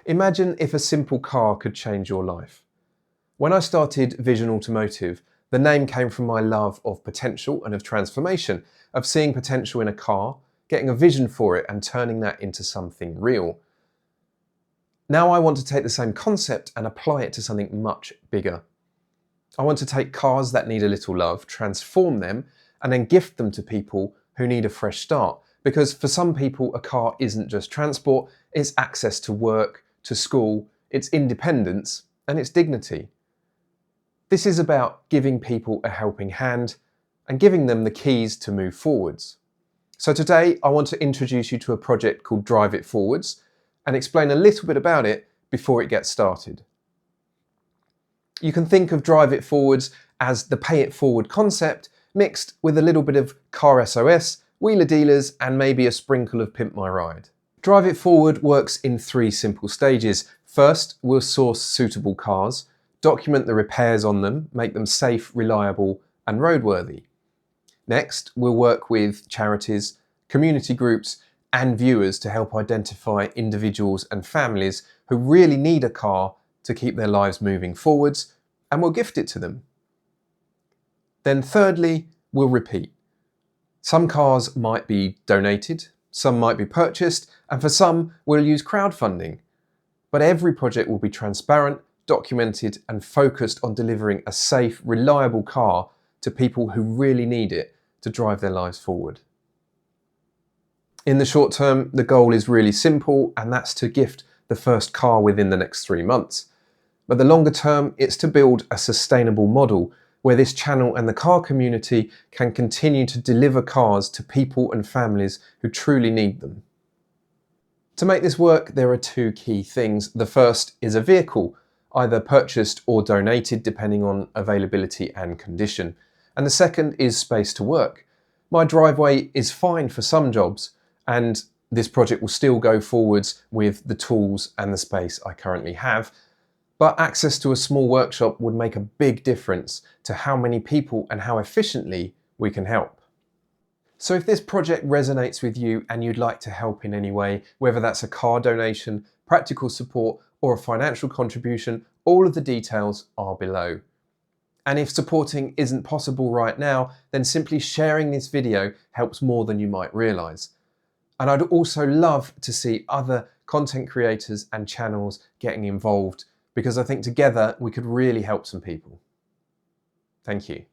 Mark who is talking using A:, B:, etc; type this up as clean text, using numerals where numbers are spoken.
A: Imagine if a simple car could change your life. When I started Vision Automotive, the name came from my love of potential and of transformation, of seeing potential in a car, getting a vision for it and turning that into something real. Now I want to take the same concept and apply it to something much bigger. I want to take cars that need a little love, transform them, and then gift them to people who need a fresh start. Because for some people, a car isn't just transport, it's access to work, to school, it's independence, and it's dignity. This is about giving people a helping hand and giving them the keys to move forwards. So today, I want to introduce you to a project called Drive It Forwards and explain a little bit about it before it gets started. You can think of Drive It Forwards as the pay it forward concept mixed with a little bit of car SOS, wheeler dealers, and maybe a sprinkle of Pimp My Ride. Drive It Forward works in 3 simple stages. First, we'll source suitable cars, document the repairs on them, make them safe, reliable, and roadworthy. Next, we'll work with charities, community groups, and viewers to help identify individuals and families who really need a car to keep their lives moving forwards, and we'll gift it to them. Then thirdly, we'll repeat. Some cars might be donated, some might be purchased, and for some we'll use crowdfunding. But every project will be transparent, documented, and focused on delivering a safe, reliable car to people who really need it to drive their lives forward. In the short term, the goal is really simple, and that's to gift the first car within the next 3 months. But the longer term, it's to build a sustainable model where this channel and the car community can continue to deliver cars to people and families who truly need them. To make this work, there are 2 key things. The first is a vehicle, either purchased or donated depending on availability and condition. And the second is space to work. My driveway is fine for some jobs, and this project will still go forwards with the tools and the space I currently have. But access to a small workshop would make a big difference to how many people and how efficiently we can help. So if this project resonates with you and you'd like to help in any way, whether that's a car donation, practical support, or a financial contribution, all of the details are below. And if supporting isn't possible right now, then simply sharing this video helps more than you might realise. And I'd also love to see other content creators and channels getting involved, because I think together we could really help some people. Thank you.